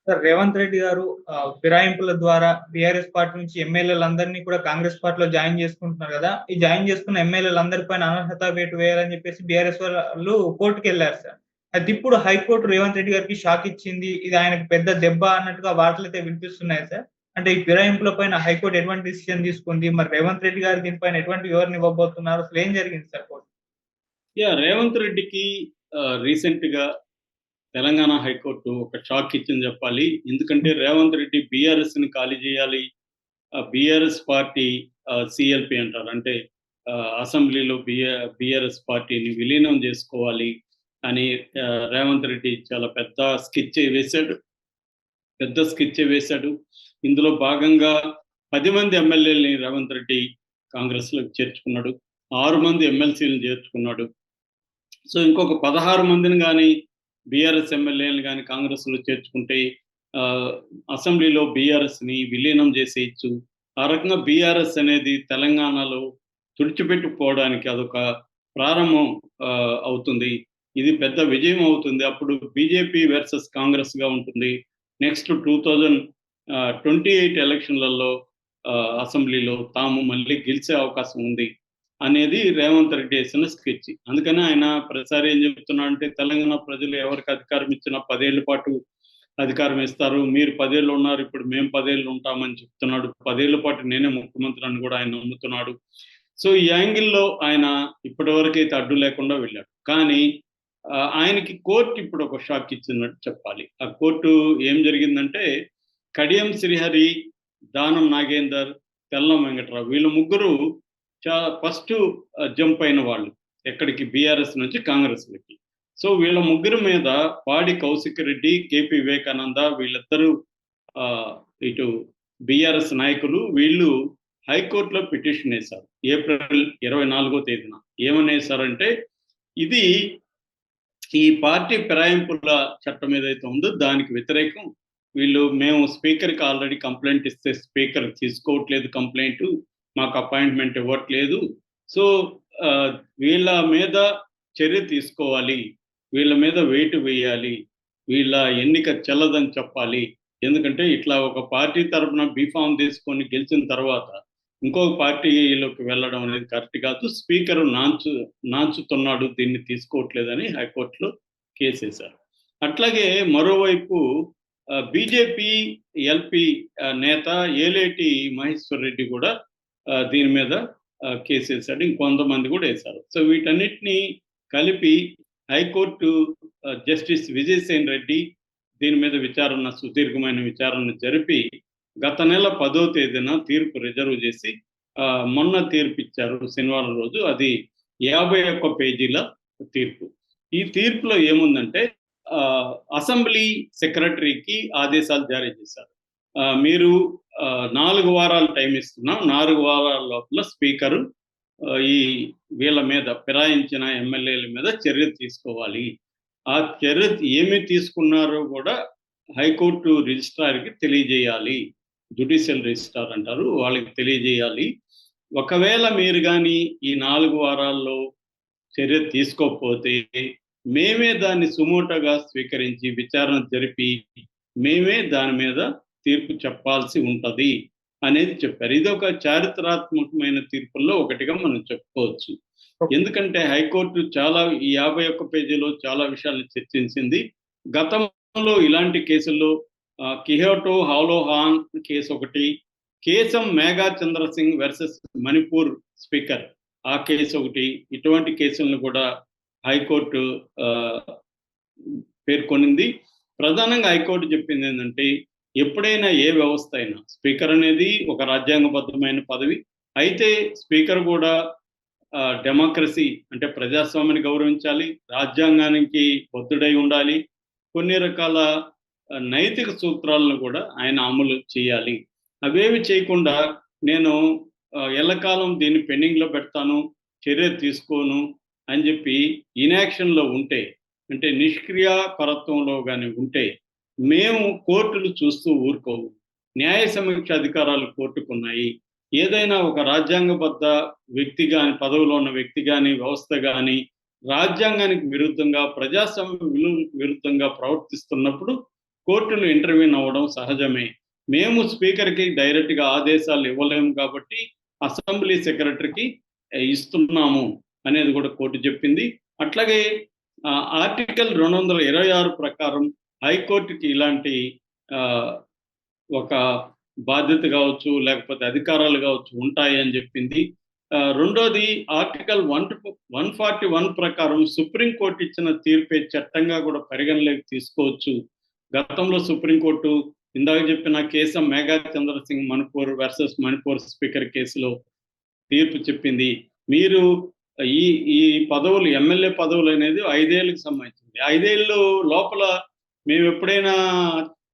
Sir Revanth Reddy గారు ఫిరాయింపుల ద్వారా బీఆర్ఎస్ పార్టీ నుంచి ఎమ్మెల్యేలందరినీ కూడా కాంగ్రెస్ పార్టీలో జాయిన్ చేసుకుంటున్నారు కదా! ఈ జాయిన్ చేసుకున్న ఎమ్మెల్యేలందరి పైన అనర్హత వేటు వేయాలని చెప్పేసి బీఆర్ఎస్ వాళ్ళు కోర్టుకెళ్లారు సార్. అయితే ఇప్పుడు హైకోర్టు రేవంత్ రెడ్డి గారికి షాక్ ఇచ్చింది. ఇది ఆయనకు పెద్ద దెబ్బ అన్నట్టుగా వార్తలైతే వినిపిస్తున్నాయి సార్. అంటే ఈ ఫిరాయింపుల పైన హైకోర్టు ఎటువంటి డిసిషన్ తీసుకుంది? మరి రేవంత్ రెడ్డి గారు దీనిపైన ఎటువంటి వివరణ ఇవ్వబోతున్నారు? అసలు ఏం జరిగింది సార్ కోర్టు? రేవంత్ రెడ్డికి రీసెంట్‌గా తెలంగాణ హైకోర్టు ఒక షాక్ ఇచ్చింది చెప్పాలి. ఎందుకంటే రేవంత్ రెడ్డి బీఆర్ఎస్‌ని ఖాళీ చేయాలి. బీఆర్ఎస్ పార్టీ సీఎల్‌పీ అంటారు. అంటే అసెంబ్లీలో బీఆర్ఎస్ పార్టీని విలీనం చేసుకోవాలి అని రేవంత్ రెడ్డి చాలా పెద్ద స్కెచ్చే వేశాడు. ఇందులో భాగంగా 10 మంది ఎమ్మెల్యేలని రేవంత్ రెడ్డి కాంగ్రెస్‌లోకి చేర్చుకున్నాడు. 6 మంది ఎమ్మెల్సీలను చేర్చుకున్నాడు. సో ఇంకొక 16 మందిని గాని బీఆర్ఎస్ ఎమ్మెల్యేలను గాని కాంగ్రెస్‌లో చేర్చుకుంటే అసెంబ్లీలో బీఆర్ఎస్‌ని విలీనం చేసేయొచ్చు. ఆ రకంగా బీఆర్ఎస్ అనేది తెలంగాణలో తుడిచిపెట్టుకుపోవడానికి అదొక ప్రారంభం అవుతుంది. ఇది పెద్ద విజయం అవుతుంది. అప్పుడు బీజేపీ వర్సెస్ కాంగ్రెస్‌గా ఉంటుంది. నెక్స్ట్ 2028 ఎలక్షన్‌లలో అసెంబ్లీలో తాము మళ్ళీ గెలిచే అవకాశం ఉంది అనేది రేవంత్ రెడ్డి వేసిన స్కెచ్. అందుకని ఆయన ప్రతిసారి ఏం చెప్తున్నాడంటే తెలంగాణ ప్రజలు ఎవరికి అధికారం ఇచ్చినా 10 ఏళ్ల పాటు అధికారం ఇస్తారు. మీరు 10 ఏళ్ళు ఉన్నారు. ఇప్పుడు మేము 10 ఏళ్ళు ఉంటామని చెప్తున్నాడు. 10 ఏళ్ల పాటు నేనే ముఖ్యమంత్రి అని కూడా ఆయన నమ్ముతున్నాడు. సో ఈ యాంగిల్‌లో ఆయన ఇప్పటివరకైతే అడ్డు లేకుండా వెళ్ళాడు. కానీ ఆయనకి కోర్టు ఇప్పుడు ఒక షాక్ ఇచ్చినట్టు చెప్పాలి. ఆ కోర్టు ఏం జరిగిందంటే కడియం శ్రీహరి, దానం నాగేందర్, తెల్లం వెంకట్రావు వీళ్ళ ముగ్గురు ఫస్ట్ జంప్ అయిన వాళ్ళు ఎక్కడికి బీఆర్ఎస్ నుంచి కాంగ్రెస్‌లోకి. సో వీళ్ళ ముగ్గురు మీద పాడి కౌశిక్ రెడ్డి, కేపీ వివేకానంద వీళ్ళిద్దరూ ఇటు బీఆర్ఎస్ నాయకులు వీళ్ళు హైకోర్టులో పిటిషన్ వేశారు. ఏప్రిల్ 24వ తేదీన. ఏమని వేశారంటే ఇది ఈ పార్టీ ఫిరాయింపుల చట్టం ఏదైతే ఉందో దానికి వ్యతిరేకం. మేము స్పీకర్‌కి ఆల్రెడీ కంప్లెయింట్ ఇస్తే స్పీకర్ తీసుకోవట్లేదు కంప్లెయింట్. మాకు అపాయింట్మెంట్ ఇవ్వట్లేదు. సో వీళ్ళ మీద చర్య తీసుకోవాలి. వీళ్ళ మీద వేటు వేయాలి. వీళ్ళ ఎన్నిక చెల్లదని చెప్పాలి. ఎందుకంటే ఇట్లా ఒక పార్టీ తరపున బీఫామ్ తీసుకొని గెలిచిన తర్వాత ఇంకొక పార్టీలోకి వెళ్ళడం అనేది కరెక్ట్ కాదు. స్పీకర్ నాంచుతున్నాడు దీన్ని తీసుకోవట్లేదని హైకోర్టులో కేసేశారు. అట్లాగే మరోవైపు బీజేపీ ఎల్పీ నేత ఏలేటి మహేశ్వర్ రెడ్డి కూడా దీని మీద కేసేశాడు. ఇంకొంతమంది కూడా వేశారు. సో వీటన్నిటిని కలిపి హైకోర్టు జస్టిస్ విజయసేన్ రెడ్డి దీని మీద సుదీర్ఘమైన విచారణ జరిపి గత నెల 10వ తేదీన తీర్పు రిజర్వ్ చేసి మొన్న తీర్పు ఇచ్చారు శనివారం రోజు. అది 51 పేజీల తీర్పు. ఈ తీర్పులో ఏముందంటే అసెంబ్లీ సెక్రటరీకి ఆదేశాలు జారీ చేశారు. మీరు 4 వారాలు టైం ఇస్తున్నాం. 4 వారాల లోపల స్పీకరు ఈ వీళ్ళ మీద ఫిరాయించిన ఎమ్మెల్యేల మీద చర్య తీసుకోవాలి. ఆ చర్య ఏమి తీసుకున్నారో కూడా హైకోర్టు రిజిస్ట్రార్‌కి తెలియజేయాలి. జ్యుడిషియల్ రిజిస్ట్రార్ అంటారు. వాళ్ళకి తెలియజేయాలి. ఒకవేళ మీరు గాని ఈ 4 వారాల్లో చర్య తీసుకోకపోతే మేమే దాన్ని సుమోటోగా స్వీకరించి విచారణ జరిపి మేమే దాని మీద తీర్పు చెప్పాల్సి ఉంటది అనేది చెప్పారు. ఇది ఒక చారిత్రాత్మకమైన తీర్పుల్లో ఒకటిగా మనం చెప్పుకోవచ్చు. ఎందుకంటే హైకోర్టు ఈ 51 పేజీలో చాలా విషయాలు చర్చించింది. గతంలో ఇలాంటి కేసుల్లో కిహోటో హౌలోహాన్ కేసు ఒకటి, కేశం మేఘా చంద్ర సింగ్ వర్సెస్ మణిపూర్ స్పీకర్ ఆ కేసు ఒకటి, ఇటువంటి కేసులను కూడా హైకోర్టు పేర్కొనింది. ప్రధానంగా హైకోర్టు చెప్పింది ఏంటంటే ఎప్పుడైనా ఏ వ్యవస్థ అయినా స్పీకర్ అనేది ఒక రాజ్యాంగబద్ధమైన పదవి. అయితే స్పీకర్ కూడా డెమోక్రసీ అంటే ప్రజాస్వామ్యాన్ని గౌరవించాలి, రాజ్యాంగానికి బద్ధుడై ఉండాలి, కొన్ని రకాల నైతిక సూత్రాలను కూడా ఆయన అమలు చేయాలి. అవేవి చేయకుండా నేను ఎల్లకాలం దీన్ని పెండింగ్‌లో పెడతాను, చర్య తీసుకోను అని చెప్పి ఇన్యాక్షన్‌లో ఉంటే, అంటే నిష్క్రియాపరత్వంలో గాని ఉంటే మేము కోర్టులు చూస్తూ ఊరుకోవు. న్యాయ సమీక్ష అధికారాలు కోర్టుకున్నాయి. ఏదైనా ఒక రాజ్యాంగబద్ధ వ్యక్తి గాని, పదవిలో ఉన్న వ్యక్తి గాని, వ్యవస్థ గాని రాజ్యాంగానికి విరుద్ధంగా, ప్రజాస్వామ్య విలువలకు విరుద్ధంగా ప్రవర్తిస్తున్నప్పుడు కోర్టులు ఇంటర్వ్యూన్ అవ్వడం సహజమే. మేము స్పీకర్కి డైరెక్ట్గా ఆదేశాలు ఇవ్వలేము కాబట్టి అసెంబ్లీ సెక్రటరీకి ఇస్తున్నాము అనేది కూడా కోర్టు చెప్పింది. అట్లాగే ఆర్టికల్ 226 ప్రకారం హైకోర్టుకి ఇలాంటి ఒక బాధ్యత కావచ్చు, లేకపోతే అధికారాలు కావచ్చు ఉంటాయి అని చెప్పింది. రెండోది ఆర్టికల్ 141 ప్రకారం సుప్రీంకోర్టు ఇచ్చిన తీర్పే చట్టంగా కూడా పరిగణలోకి తీసుకోవచ్చు. గతంలో సుప్రీంకోర్టు ఇందాక చెప్పిన కేసు మేఘా చంద్ర సింగ్ మణిపూర్ వర్సెస్ మణిపూర్ స్పీకర్ కేసులో తీర్పు చెప్పింది. మీరు ఈ ఈ పదవులు ఎమ్మెల్యే పదవులు అనేది 5 ఏళ్ళకి సంబంధించింది. 5 ఏళ్ళు లోపల మేము ఎప్పుడైనా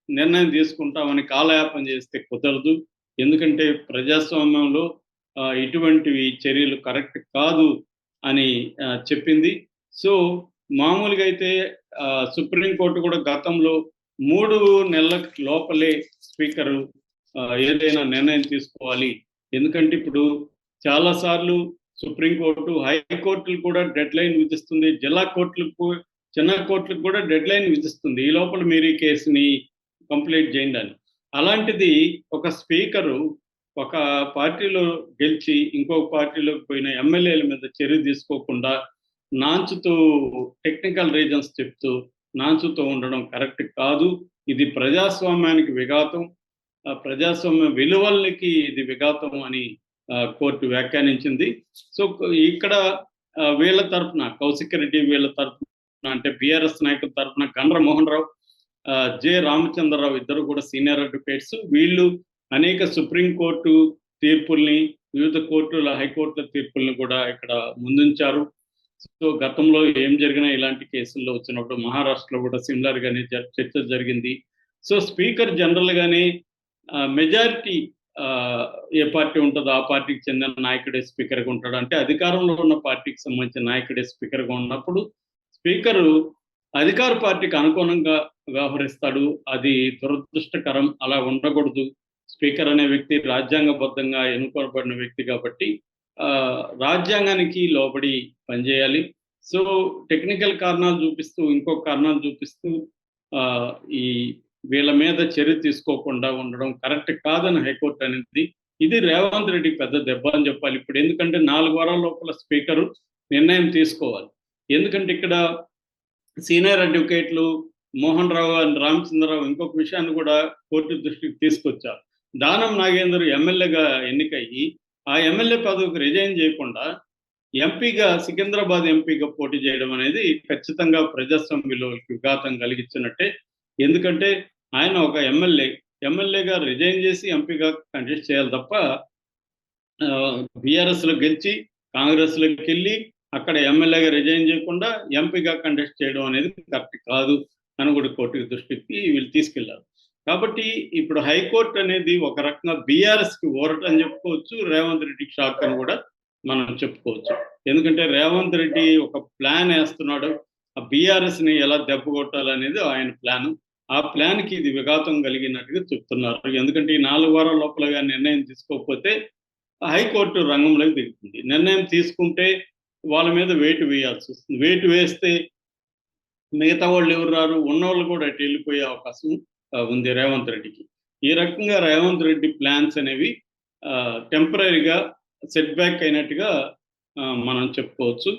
నిర్ణయం తీసుకుంటామని కాలయాపన చేస్తే కుదరదు. ఎందుకంటే ప్రజాస్వామ్యంలో ఇటువంటివి చర్యలు కరెక్ట్ కాదు అని చెప్పింది. సో మామూలుగా అయితే సుప్రీంకోర్టు కూడా గతంలో 3 నెలల లోపలే స్పీకరు ఏదైనా నిర్ణయం తీసుకోవాలి. ఎందుకంటే ఇప్పుడు చాలాసార్లు సుప్రీంకోర్టు, హైకోర్టులు కూడా డెడ్ లైన్ విధిస్తుంది, జిల్లా కోర్టులకు, చిన్న కోర్టులకు కూడా డెడ్ లైన్ విధిస్తుంది. ఈ లోపల మీరు ఈ కేసుని కంప్లీట్ చేయండి అని. అలాంటిది ఒక స్పీకరు ఒక పార్టీలో గెలిచి ఇంకొక పార్టీలోకి పోయిన ఎమ్మెల్యేల మీద చర్య తీసుకోకుండా నాంచుతూ టెక్నికల్ రీజన్స్ చెప్తూ నాంచుతూ ఉండడం కరెక్ట్ కాదు. ఇది ప్రజాస్వామ్యానికి విఘాతం, ప్రజాస్వామ్య విలువలకి ఇది విఘాతం అని కోర్టు వ్యాఖ్యానించింది. సో ఇక్కడ వీళ్ళ తరఫున కౌశిక్ రెడ్డి వీళ్ళ తరఫున అంటే బీఆర్ఎస్ నాయకుల తరఫున గండ్ర మోహన్ రావు, జె రామచంద్రరావు ఇద్దరు కూడా సీనియర్ అడ్వకేట్స్. వీళ్ళు అనేక సుప్రీంకోర్టు తీర్పుల్ని, వివిధ కోర్టుల హైకోర్టుల తీర్పుల్ని కూడా ఇక్కడ ముందుంచారు. సో గతంలో ఏం జరిగినా ఇలాంటి కేసుల్లో వచ్చినప్పుడు మహారాష్ట్రలో కూడా సిమిలర్ గానే చర్చ జరిగింది. సో స్పీకర్ జనరల్ గానే మెజారిటీ ఏ పార్టీ ఉంటుందో ఆ పార్టీకి చెందిన నాయకుడే స్పీకర్గా ఉంటాడు. అంటే అధికారంలో ఉన్న పార్టీకి సంబంధించిన నాయకుడే స్పీకర్గా ఉన్నప్పుడు స్పీకరు అధికార పార్టీకి అనుగుణంగా వ్యవహరిస్తాడు. అది దురదృష్టకరం, అలా ఉండకూడదు. స్పీకర్ అనే వ్యక్తి రాజ్యాంగబద్ధంగా ఎన్నుకోబడిన వ్యక్తి కాబట్టి రాజ్యాంగానికి లోబడి పనిచేయాలి. సో టెక్నికల్ కారణాలు చూపిస్తూ, ఇంకొక కారణాలు చూపిస్తూ ఈ వీళ్ళ మీద చర్య తీసుకోకుండా ఉండడం కరెక్ట్ కాదని హైకోర్టు అనేది. ఇది రేవంత్ రెడ్డికి పెద్ద దెబ్బ అని చెప్పాలి ఇప్పుడు. ఎందుకంటే 4 వారాల లోపల స్పీకరు నిర్ణయం తీసుకోవాలి. ఎందుకంటే ఇక్కడ సీనియర్ అడ్వకేట్లు మోహన్ రావు అండ్ రామచంద్రరావు ఇంకొక విషయాన్ని కూడా కోర్టు దృష్టికి తీసుకొచ్చారు. దానం నాగేందర్ ఎమ్మెల్యేగా ఎన్నికయ్యి ఆ ఎమ్మెల్యే పదవికి రిజైన్ చేయకుండా ఎంపీగా, సికింద్రాబాద్ ఎంపీగా పోటీ చేయడం అనేది ఖచ్చితంగా ప్రజాస్వామ్య విలువలకు విఘాతం కలిగించినట్టే. ఎందుకంటే ఆయన ఒక ఎమ్మెల్యేగా రిజైన్ చేసి ఎంపీగా కంటెస్ట్ చేయాలి తప్ప బీఆర్ఎస్లో గెలిచి కాంగ్రెస్లోకి వెళ్ళి అక్కడ ఎమ్మెల్యేగా రిజైన్ చేయకుండా ఎంపీగా కంటెస్ట్ చేయడం అనేది కరెక్ట్ కాదు అని కూడా కోర్టు దృష్టికి వీళ్ళు తీసుకెళ్లారు. కాబట్టి ఇప్పుడు హైకోర్టు అనేది ఒక రకంగా బీఆర్ఎస్కి ఓరట అని చెప్పుకోవచ్చు, రేవంత్ రెడ్డికి షాక్ అని కూడా మనం చెప్పుకోవచ్చు. ఎందుకంటే రేవంత్ రెడ్డి ఒక ప్లాన్ వేస్తున్నాడు, ఆ బీఆర్ఎస్ని ఎలా దెబ్బ కొట్టాలనేది ఆయన ప్లాన్. ఆ ప్లాన్కి ఇది విఘాతం కలిగినట్టుగా చెప్తున్నారు. ఎందుకంటే ఈ 4 వారాల లోపలగా నిర్ణయం తీసుకోకపోతే హైకోర్టు రంగంలోకి దిగుతుంది. నిర్ణయం తీసుకుంటే వాళ్ళ మీద వేటు వేయాల్సి వస్తుంది. వేటు వేస్తే మిగతా వాళ్ళు ఎవరు రారు, ఉన్నవాళ్ళు కూడా అటు వెళ్ళిపోయే అవకాశం ఉంది రేవంత్ రెడ్డికి. ఈ రకంగా రేవంత్ రెడ్డి ప్లాన్స్ అనేవి టెంపరీగా సెట్ బ్యాక్ అయినట్టుగా మనం చెప్పుకోవచ్చు.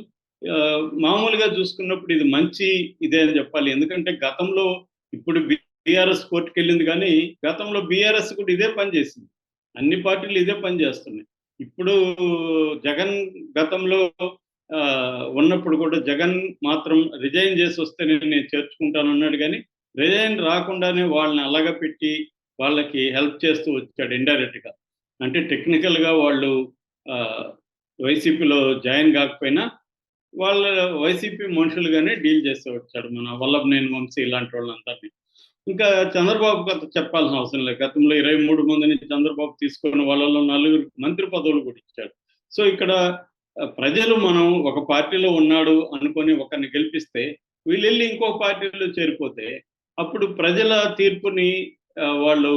మామూలుగా చూసుకున్నప్పుడు ఇది మంచి ఇదే అని చెప్పాలి. ఎందుకంటే గతంలో ఇప్పుడు బీఆర్ఎస్ కోర్టుకు వెళ్ళింది, కానీ గతంలో బీఆర్ఎస్ కూడా ఇదే పని చేసింది. అన్ని పార్టీలు ఇదే పని చేస్తున్నాయి. ఇప్పుడు జగన్ గతంలో ఉన్నప్పుడు కూడా జగన్ మాత్రం రిజైన్ చేసి వస్తే నేను చేర్చుకుంటాను అన్నాడు, కానీ రిజైన్ రాకుండానే వాళ్ళని అలాగ పెట్టి వాళ్ళకి హెల్ప్ చేస్తూ వచ్చాడు ఇండైరెక్ట్గా. అంటే టెక్నికల్గా వాళ్ళు వైసీపీలో జాయిన్ కాకపోయినా వాళ్ళ వైసీపీ మనుషులుగానే డీల్ చేస్తూ వచ్చాడు మన వల్లభనేని వంశీ ఇలాంటి వాళ్ళందరినీ. ఇంకా చంద్రబాబు కథ చెప్పాల్సిన అవసరం లేదు. గతంలో 23 మందిని చంద్రబాబు తీసుకున్న వాళ్ళలో 4 మంత్రి పదవులు కూడా ఇచ్చాడు. సో ఇక్కడ ప్రజలు మనం ఒక పార్టీలో ఉన్నాడు అనుకొని ఒకరిని గెలిపిస్తే వీళ్ళు వెళ్ళి ఇంకో పార్టీలో చేరిపోతే అప్పుడు ప్రజల తీర్పుని వాళ్ళు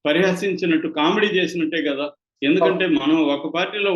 పరిహసించినట్టు, కామెడీ చేసినట్టే కదా. ఎందుకంటే మనం ఒక పార్టీలో